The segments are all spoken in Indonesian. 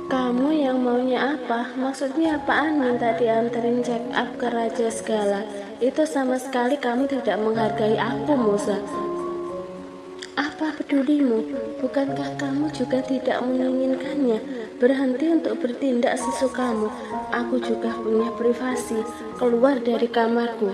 Kamu yang maunya apa? Maksudnya apaan minta dianterin check up ke raja segala? Itu sama sekali kamu tidak menghargai aku, Musa. Apa pedulimu? Bukankah kamu juga tidak menginginkannya? Berhenti untuk bertindak sesukamu. Aku juga punya privasi. Keluar dari kamarku.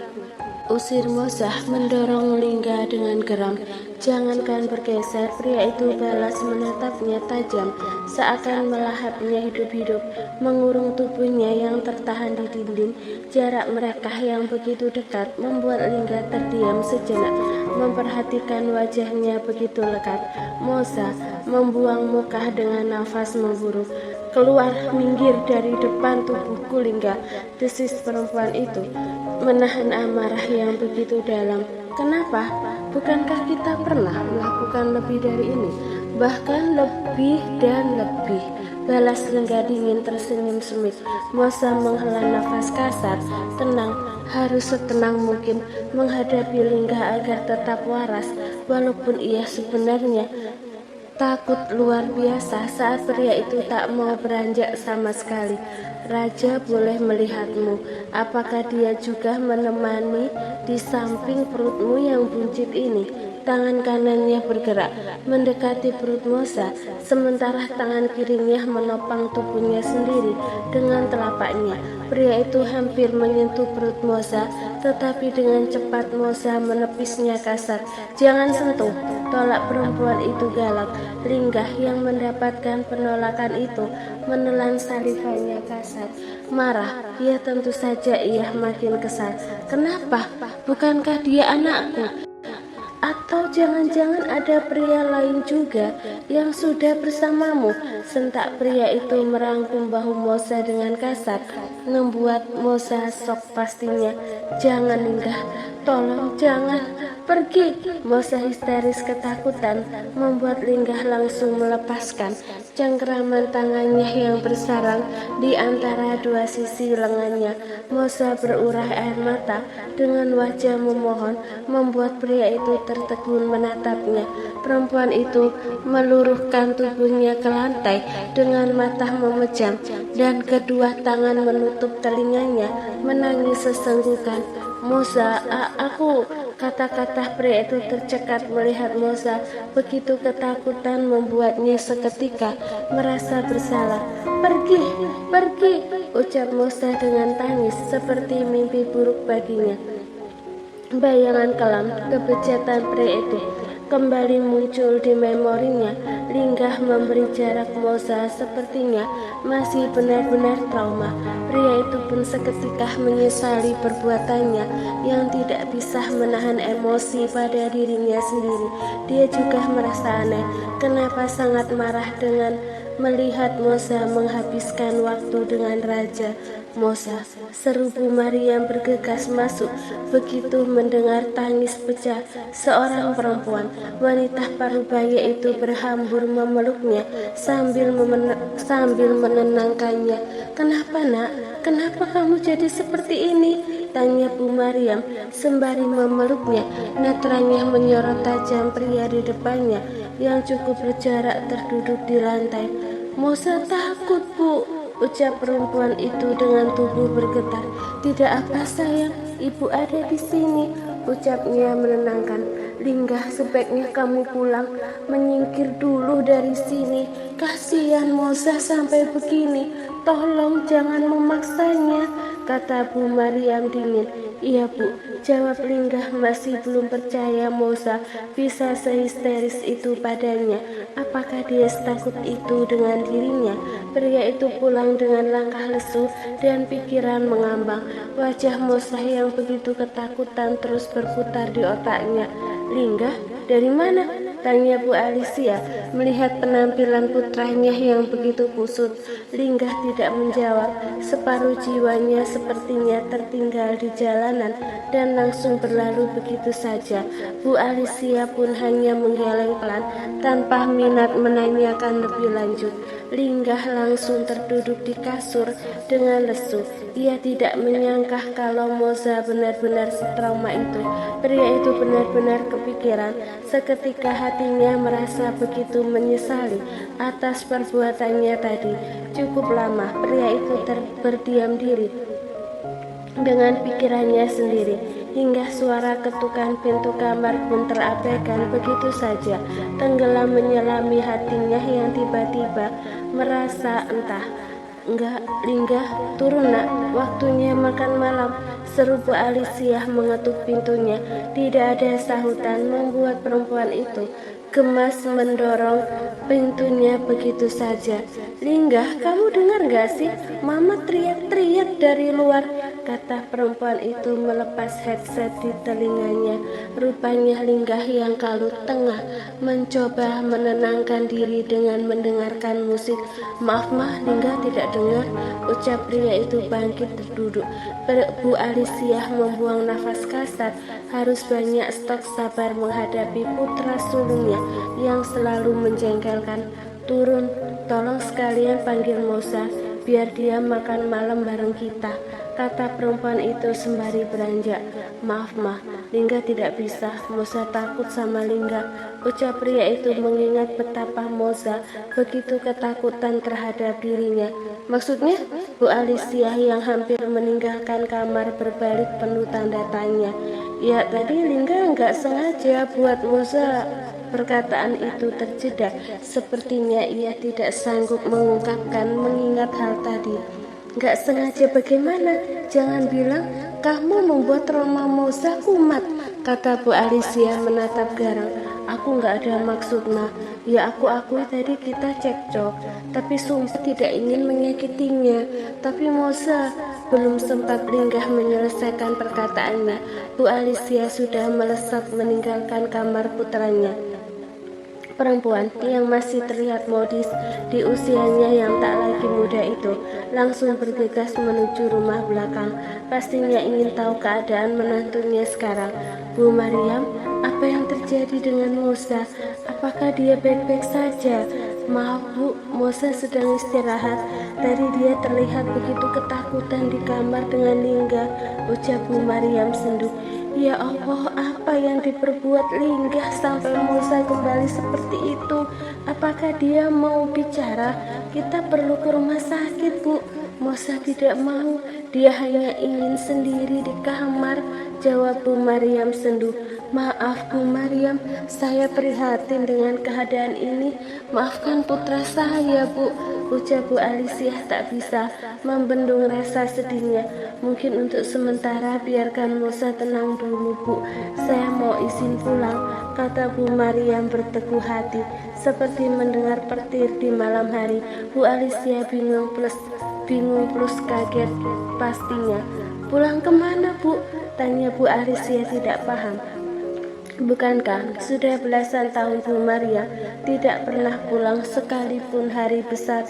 Usir Mozah mendorong Lingga dengan geram. Jangankan bergeser, pria itu balas menatapnya tajam, seakan melahapnya hidup-hidup, mengurung tubuhnya yang tertahan di dinding. Jarak mereka yang begitu dekat membuat Lingga terdiam sejenak, memperhatikan wajahnya begitu lekat. Mozah membuang muka dengan nafas memburuk. Keluar, minggir dari depan tubuhku, Lingga, desis perempuan itu, menahan amarah yang begitu dalam. Kenapa? Bukankah kita pernah melakukan lebih dari ini? Bahkan lebih dan lebih, balas Lingga dingin tersenyum semmit. Mozah menghela nafas kasar. Tenang, harus setenang mungkin menghadapi Lingga agar tetap waras, walaupun ia sebenarnya takut luar biasa saat pria itu tak mau beranjak sama sekali. Raja boleh melihatmu. Apakah dia juga menemani di samping perutmu yang buncit ini? Tangan kanannya bergerak mendekati perut Mozah, sementara tangan kirinya menopang tubuhnya sendiri dengan telapaknya. Pria itu hampir menyentuh perut Mozah, tetapi dengan cepat Mozah menepisnya kasar. Jangan sentuh, tolak perempuan itu galak. Lingga yang mendapatkan penolakan itu menelan salivanya kasar. Marah, ya tentu saja ia makin kesal. Kenapa? Bukankah dia anakku? Atau jangan-jangan ada pria lain juga yang sudah bersamamu? Sentak pria itu merangkum bahu Mozah dengan kasar, membuat Mozah sok pastinya. Jangan, Lingga, tolong jangan, pergi. Mozah histeris ketakutan membuat Lingga langsung melepaskan cengkeraman tangannya yang bersarang di antara dua sisi lengannya. Mozah berurai air mata dengan wajah memohon, membuat pria itu tertegun menatapnya. Perempuan itu meluruhkan tubuhnya ke lantai dengan mata memejam dan kedua tangan menutup telinganya, menangis sesenggukan. Mozah, aku, kata-kata pria itu tercekat melihat Mozah. Begitu ketakutan membuatnya seketika merasa bersalah. Pergi, pergi, ucap Mozah dengan tangis seperti mimpi buruk baginya. Bayangan kelam kebejatan pria itu kembali muncul di memorinya. Lingga memberi jarak Mozah, sepertinya masih benar-benar trauma. Pria itu pun seketika menyesali perbuatannya yang tidak bisa menahan emosi pada dirinya sendiri. Dia juga merasa aneh, kenapa sangat marah dengan melihat Mozah menghabiskan waktu dengan raja. Mozah, seru Bu Maryam bergegas masuk begitu mendengar tangis pecah seorang perempuan. Wanita parubaya itu berhambur memeluknya sambil menenangkannya. Kenapa, Nak? Kenapa kamu jadi seperti ini? Tanya Bu Maryam sembari memeluknya. Netranya menyorot tajam pria di depannya yang cukup berjarak terduduk di lantai. Mozah takut, Bu, ucap perempuan itu dengan tubuh bergetar. Tidak apa sayang, ibu ada di sini, ucapnya menenangkan. Lingga, sebaiknya kamu pulang, menyingkir dulu dari sini. Kasihan Mozah sampai begini, tolong jangan memaksanya, kata Bu Maryam dingin. Iya, Bu, jawab Lingga masih belum percaya Mozah bisa sehisteris itu padanya. Apakah dia setakut itu dengan dirinya? Pria itu pulang dengan langkah lesu dan pikiran mengambang. Wajah Mozah yang begitu ketakutan terus berputar di otaknya. Lingga, dari mana? Tanya Bu Alicia melihat penampilan putranya yang begitu kusut. Lingga tidak menjawab. Separuh jiwanya sepertinya tertinggal di jalanan dan langsung berlalu begitu saja. Bu Alicia pun hanya menggeleng pelan tanpa minat menanyakan lebih lanjut. Lingga langsung terduduk di kasur dengan lesu. Ia tidak menyangka kalau Mozah benar-benar setrauma itu. Pria itu benar-benar kepikiran. Seketika hati hatinya merasa begitu menyesali atas perbuatannya tadi. Cukup lama pria itu berdiam diri dengan pikirannya sendiri, hingga suara ketukan pintu kamar pun terabaikan begitu saja, tenggelam menyelami hatinya yang tiba-tiba merasa enggak, Lingga, turun nak, waktunya makan malam, seru Bu Alicia mengetuk pintunya. Tidak ada sahutan membuat perempuan itu gemas mendorong pintunya begitu saja. Lingga, kamu dengar gak sih? Mama teriak-teriak dari luar, kata perempuan itu melepas headset di telinganya. Rupanya Lingga yang kalut tengah mencoba menenangkan diri dengan mendengarkan musik. Maaf mah, Lingga tidak dengar, ucap pria itu bangkit duduk. Bu Alicia membuang nafas kasar, harus banyak stok sabar menghadapi putra sulungnya yang selalu menjengkelkan. Turun, tolong sekalian panggil Mosa, biar dia makan malam bareng kita, kata perempuan itu sembari beranjak. Maaf mah, Lingga tidak bisa, Mosa takut sama Lingga, ucap pria itu mengingat betapa Mosa begitu ketakutan terhadap dirinya. Maksudnya? Bu Alicia yang hampir meninggalkan kamar berbalik penuh tanda tanya. Ya tadi Lingga nggak sengaja buat Mosa. Perkataan itu terjeda, sepertinya ia tidak sanggup mengungkapkan mengingat hal tadi. Gak sengaja bagaimana? Jangan bilang kamu membuat trauma Mosa kumat, kata Bu Alicia menatap garang. Aku gak ada maksud mah. Ya aku akui tadi kita cekcok, tapi sumpah tidak ingin menyakitinya. Tapi Mosa, belum sempat Lingga menyelesaikan perkataannya, Bu Alicia sudah melesat meninggalkan kamar putranya. Perempuan yang masih terlihat modis di usianya yang tak lagi muda itu langsung bergegas menuju rumah belakang. Pastinya ingin tahu keadaan menantunya sekarang. Bu Mariam, apa yang terjadi dengan Mosa? Apakah dia baik-baik saja? Maaf Bu, Mosa sedang istirahat. Tadi dia terlihat begitu ketakutan di kamar dengan Lingga, ucap Bu Mariam sendu. Ya Allah, apa yang diperbuat Lingga sampai Mosa kembali seperti itu? Apakah dia mau bicara? Kita perlu ke rumah sakit, Bu. Mosa tidak mau, dia hanya ingin sendiri di kamar, jawab Bu Mariam sendu. Maaf Bu Mariam, saya prihatin dengan keadaan ini. Maafkan putra saya Bu, ucap Bu Alicia tak bisa membendung rasa sedihnya. Mungkin untuk sementara biarkan Mosa tenang dulu Bu, saya mau izin pulang, kata Bu Mariam berteguh hati. Seperti mendengar petir di malam hari, Bu Alicia bingung plus kaget pastinya. Pulang kemana Bu? Tanya Bu Alicia tidak paham. Bukankah sudah belasan tahun Bu Maria tidak pernah pulang sekalipun hari besar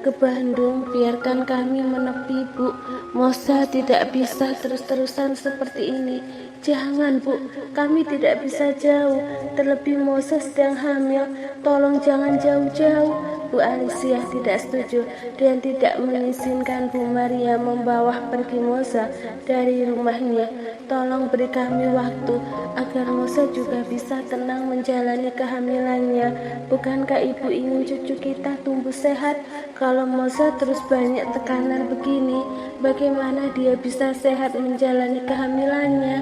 ke Bandung? Biarkan kami menepi Bu, Mosa tidak bisa terus-terusan seperti ini. Jangan Bu, kami tidak bisa jauh, terlebih Mosa sedang hamil, tolong jangan jauh-jauh. Bu Alicia tidak setuju dan tidak mengizinkan Bu Maria membawa pergi Mosa dari rumahnya. Tolong beri kami waktu agar Mosa juga bisa tenang menjalani kehamilannya. Bukankah ibu ingin cucu kita tumbuh sehat? Kalau Mosa terus banyak tekanan begini, bagaimana dia bisa sehat menjalani kehamilannya?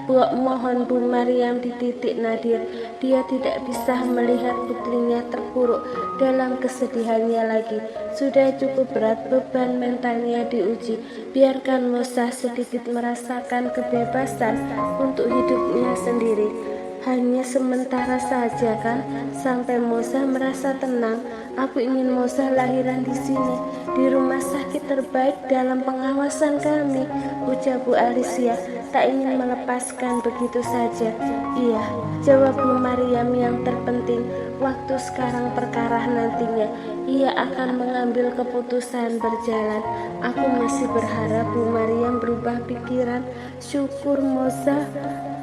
Mohon Bu Mariam dititik nadir. Dia tidak bisa melihat putrinya terpuruk dalam kesedihannya lagi. Sudah cukup berat beban mentalnya diuji. Biarkan Mosa sedikit merasakan kebebasan untuk hidupnya sendiri. Hanya sementara saja kan, sampai Mosa merasa tenang. Aku ingin Mosa lahiran di sini, di rumah sakit terbaik dalam pengawasan kami, ucap Bu Alicia, tak ingin melepaskan begitu saja. Iya, jawab Bu Mariam, yang terpenting waktu sekarang perkara nantinya. Ia akan mengambil keputusan berjalan. Aku masih berharap Bu Mariam berubah pikiran. Syukur Mosa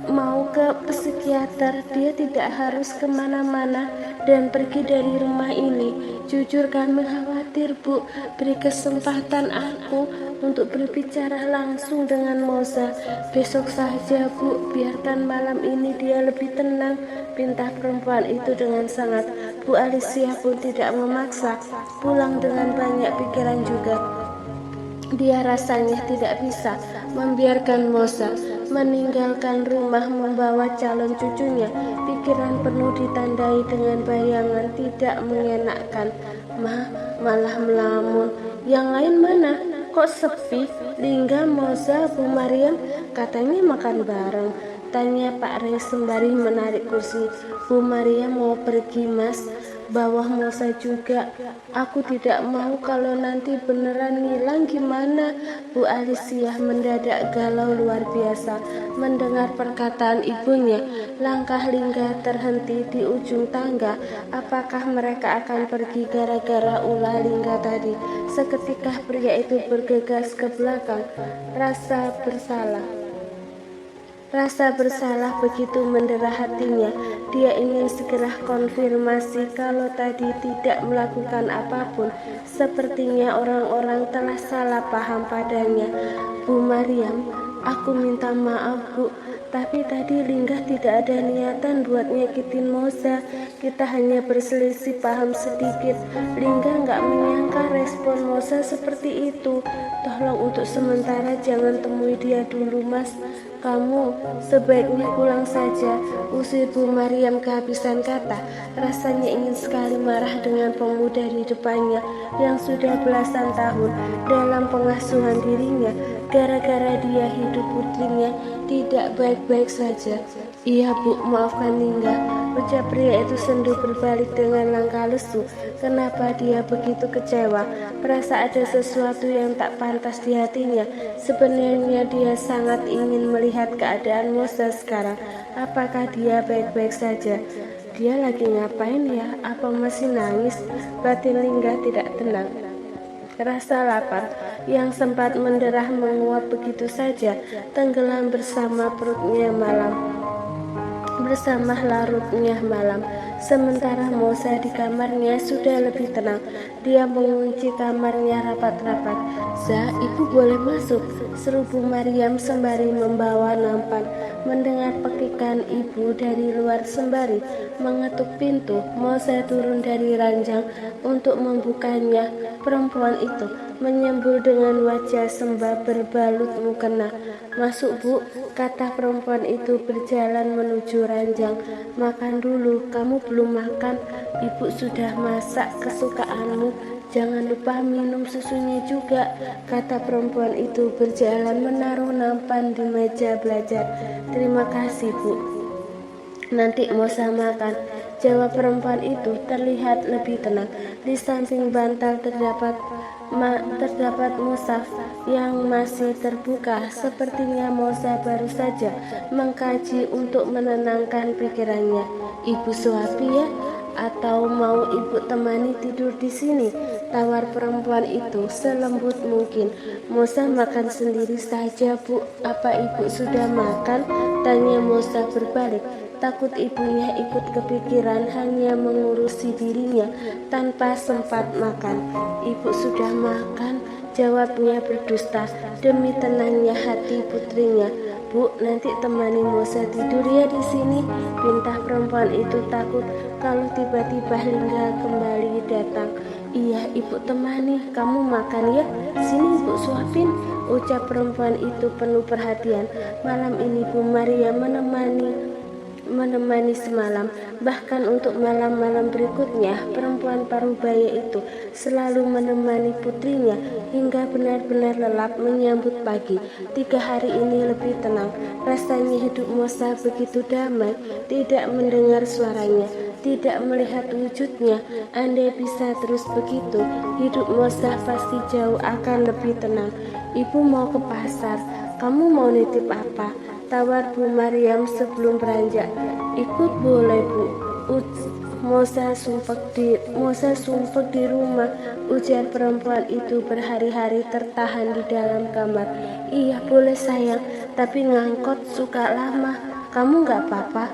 mau ke psikiater. Dia tidak harus kemana-mana dan pergi dari rumah ini. Jujur kami khawatir, Bu. Beri kesempatan aku untuk berbicara langsung dengan Moza. Besok saja, Bu. Biarkan malam ini dia lebih tenang, pinta perempuan itu dengan sangat. Bu Alicia pun tidak memaksa. Pulang dengan banyak pikiran juga. Dia rasanya tidak bisa membiarkan Moza meninggalkan rumah membawa calon cucunya. Pikiran penuh ditandai dengan bayangan tidak mengenakan. Malah melamun. Yang lain mana? Kok sepi? Lingga, Moza, Bu Mariam katanya makan bareng, tanya Pak Rey sembari menarik kursi. Bu Mariam mau pergi, Mas. Bawah Moza juga. Aku tidak mau kalau nanti beneran ngilang gimana? Bu Alicia mendadak galau luar biasa mendengar perkataan ibunya. Langkah Lingga terhenti di ujung tangga. Apakah mereka akan pergi gara-gara ulah Lingga tadi? Seketika pria itu bergegas ke belakang. Rasa bersalah begitu mendera hatinya. Dia ingin segera konfirmasi kalau tadi tidak melakukan apapun. Sepertinya orang-orang telah salah paham padanya. Bu Mariam, aku minta maaf, Bu. Tapi tadi Lingga tidak ada niatan buat nyakitin Moza. Kita hanya berselisih paham sedikit. Lingga nggak menyangka respon Moza seperti itu. Tolong untuk sementara jangan temui dia dulu, Mas. Kamu sebaiknya pulang saja, usir Bu Mariam kehabisan kata. Rasanya ingin sekali marah dengan pemuda di depannya yang sudah belasan tahun dalam pengasuhan dirinya. Gara-gara dia hidup putrinya tidak baik-baik saja. Iya, Bu, maafkan Lingga. Ucap pria itu sendu berbalik dengan langkah lesu. Kenapa dia begitu kecewa? Merasa ada sesuatu yang tak pantas di hatinya. Sebenarnya dia sangat ingin melihat keadaan Moza sekarang. Apakah dia baik-baik saja? Dia lagi ngapain ya? Apa masih nangis? Batin Lingga tidak tenang. Rasa lapar yang sempat menderah menguap begitu saja, tenggelam bersama larutnya malam. Sementara Moza di kamarnya sudah lebih tenang. Dia mengunci kamarnya rapat-rapat. "Za, ibu boleh masuk?" seru Bu Mariam sembari membawa nampan. Mendengar pekikan ibu dari luar sembari mengetuk pintu, Moza turun dari ranjang untuk membukanya. Perempuan itu menyembul dengan wajah sembah berbalut mukena. "Masuk, Bu," kata perempuan itu berjalan menuju ranjang. "Makan dulu, kamu belum makan. Ibu sudah masak kesukaanmu. Jangan lupa minum susunya juga," kata perempuan itu berjalan menaruh nampan di meja belajar. "Terima kasih, Bu. Nanti Moza makan," jawab perempuan itu terlihat lebih tenang. Di samping bantal terdapat mushaf yang masih terbuka. Sepertinya Moza baru saja mengkaji untuk menenangkan pikirannya. "Ibu suapi ya? Atau mau ibu temani tidur di sini?" tawar perempuan itu selembut mungkin. "Moza makan sendiri saja, Bu. Apa ibu sudah makan?" tanya Moza berbalik. Takut ibunya ikut kepikiran hanya mengurusi dirinya tanpa sempat makan. "Ibu sudah makan," jawabnya berdusta demi tenangnya hati putrinya. "Bu, nanti temani Moza tidur ya di sini," pinta perempuan itu takut kalau tiba-tiba Lingga kembali datang. "Iya, ibu temani. Kamu makan ya. Sini ibu suapin," ucap perempuan itu penuh perhatian. Malam ini Bu Maria menemani semalam, bahkan untuk malam-malam berikutnya. Perempuan parubaya itu selalu menemani putrinya hingga benar-benar lelap menyambut pagi. 3 hari ini lebih tenang. Rasanya hidup Moza begitu damai. Tidak mendengar suaranya, tidak melihat wujudnya. Andai bisa terus begitu, hidup Moza pasti jauh akan lebih tenang. "Ibu mau ke pasar. Kamu mau nitip apa?" tawar Bu Mariam sebelum beranjak. "Ikut boleh, Bu. Moza sumpek di rumah," ujar perempuan itu berhari-hari tertahan di dalam kamar. "Iya boleh sayang, tapi ngangkot suka lama." Kamu nggak apa-apa?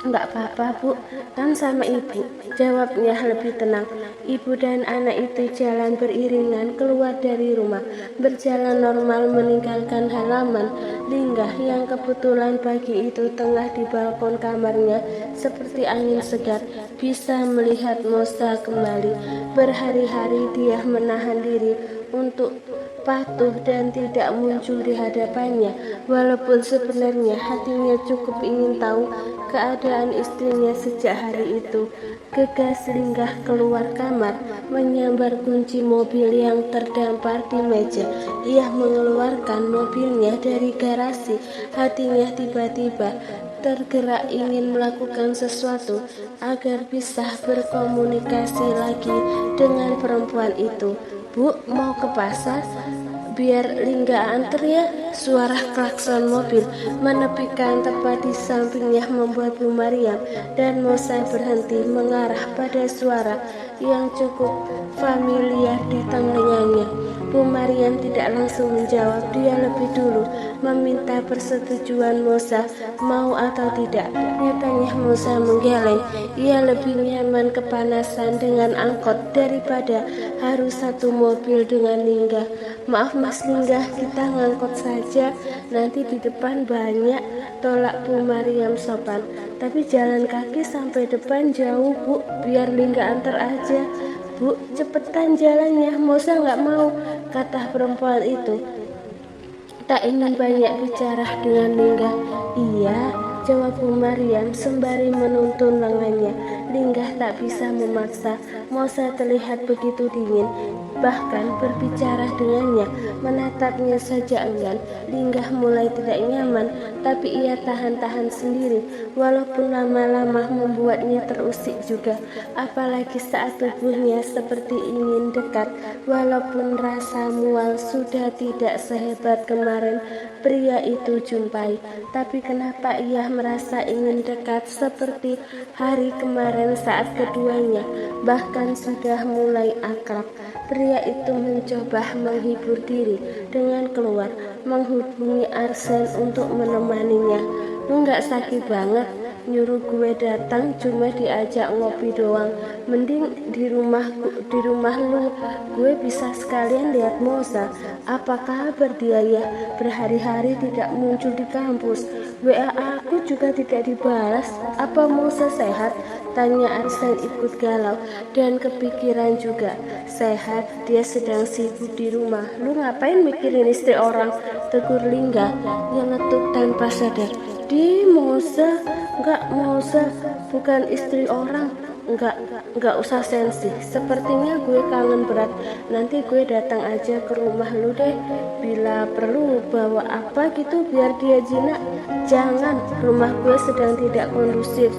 Nggak apa-apa, Bu, kan sama ibu, jawabnya lebih tenang. Ibu dan anak itu jalan beriringan keluar dari rumah, berjalan normal meninggalkan halaman. Linggah yang kebetulan pagi itu tengah di balkon kamarnya seperti angin segar, bisa melihat Mosa kembali. Berhari-hari dia menahan diri untuk patuh dan tidak muncul di hadapannya, walaupun sebenarnya hatinya cukup ingin tahu keadaan istrinya sejak hari itu. Gegas Linggah keluar kamar, menyambar kunci mobil yang terdampar di meja. Ia mengeluarkan mobilnya dari garasi. Hatinya tiba-tiba tergerak ingin melakukan sesuatu agar bisa berkomunikasi lagi dengan perempuan itu. Bu, mau ke pasar? Biar Lingga anter ya. Suara klakson mobil menepikan tepat di sampingnya membuat Bu Mariam dan Mosa berhenti mengarah pada suara yang cukup familiar di telinganya. Bu Mariam tidak langsung menjawab. Dia lebih dulu meminta persetujuan Mosa mau atau tidak. Nyatanya Mosa menggeleng. Ia lebih nyaman kepanasan dengan angkot daripada harus satu mobil dengan Lingga. Maaf Mas Linggah, kita ngangkut saja, nanti di depan banyak, tolak Bu Mariam sopan. Tapi jalan kaki sampai depan jauh Bu, biar Lingga antar aja. Bu, cepetan jalannya, Mosa nggak mau, kata perempuan itu. Tak ingin banyak bicara dengan Lingga. Iya, jawab Bu Mariam sembari menuntun lengannya. Linggah tak bisa memaksa. Mosa terlihat begitu dingin, bahkan berbicara dengannya, menatapnya saja enggan. Linggah mulai tidak nyaman, tapi ia tahan-tahan sendiri, walaupun lama-lama membuatnya terusik juga. Apalagi saat tubuhnya seperti ingin dekat, walaupun rasa mual sudah tidak sehebat kemarin pria itu jumpai. Tapi kenapa ia merasa ingin dekat seperti hari kemarin saat keduanya bahkan sudah mulai akrab. Pria itu mencoba menghibur diri dengan keluar menghubungi Arsen untuk menemaninya. Lu nggak sakit banget? Nyuruh gue datang cuma diajak ngopi doang. Mending di rumah lu, gue bisa sekalian lihat Mosa. Apa kabar dia ya? Berhari-hari tidak muncul di kampus. WA aku juga tidak dibalas. Apa Mosa sehat? Tanya Arsen ikut galau dan kepikiran juga. Sehat, dia sedang sibuk di rumah. Lu ngapain mikirin istri orang? Tegur Lingga nyeletuk tanpa sadar. Di Mosa, Mosa bukan istri orang. Enggak usah sensi. Sepertinya gue kangen berat. Nanti gue datang aja ke rumah lu deh. Bila perlu bawa apa gitu biar dia jinak. Jangan, rumah gue sedang tidak kondusif,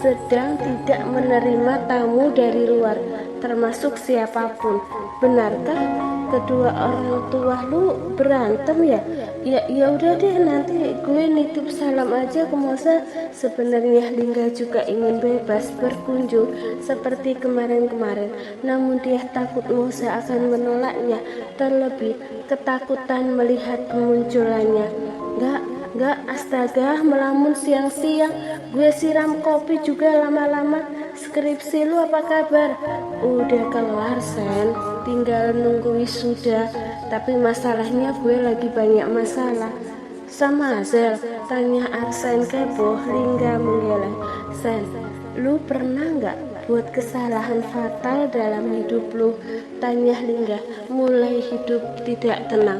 sedang tidak menerima tamu dari luar, termasuk siapapun. Benarkah kedua orang tua lu berantem ya? Ya udah deh, nanti gue nitip salam aja ke Mosa. Sebenarnya Lingga juga ingin bebas berkunjung seperti kemarin-kemarin, namun dia takut Mosa akan menolaknya, terlebih ketakutan melihat kemunculannya. Enggak, astaga, melamun siang-siang. Gue siram kopi juga lama-lama. Skripsi lu apa kabar? Udah kelar, Sen. Tinggal nunggu wisuda. Tapi masalahnya gue lagi banyak masalah. Sama Zel, tanya Arsen kepo. Lingga menggeleng. Sen, lu pernah nggak buat kesalahan fatal dalam hidup lu? Tanya Lingga, mulai hidup tidak tenang.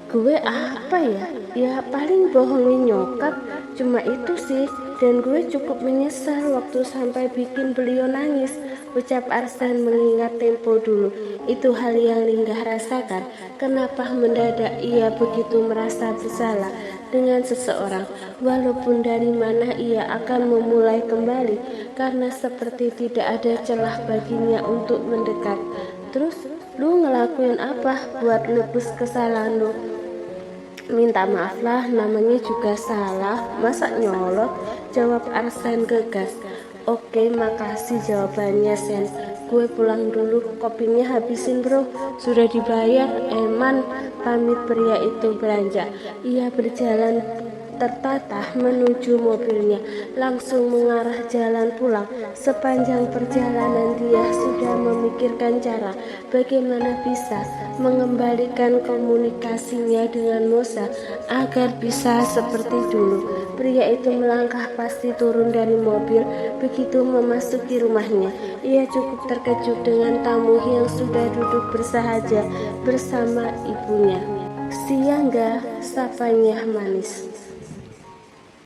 Gue apa ya? Ya paling bohongin nyokap, cuma itu sih. Dan gue cukup menyesal waktu sampai bikin beliau nangis, ucap Arsen mengingat tempo dulu. Itu hal yang Lingga rasakan. Kenapa mendadak ia begitu merasa bersalah dengan seseorang, walaupun dari mana ia akan memulai kembali, karena seperti tidak ada celah baginya untuk mendekat. Terus lu ngelakuin apa buat nebus kesalahan lu? Minta maaf lah, namanya juga salah, masa nyolot, jawab Arsen gegas. Oke, makasih jawabannya Sen. Gue pulang dulu, kopinya habisin bro. Sudah dibayar, Eman, pamit pria itu beranjak. Ia berjalan tertata menuju mobilnya, langsung mengarah jalan pulang. Sepanjang perjalanan dia sudah memikirkan cara bagaimana bisa mengembalikan komunikasinya dengan Moza agar bisa seperti dulu. Pria itu melangkah pasti turun dari mobil. Begitu memasuki rumahnya, ia cukup terkejut dengan tamu yang sudah duduk bersahaja bersama ibunya. "Siang ga?" sapanya manis.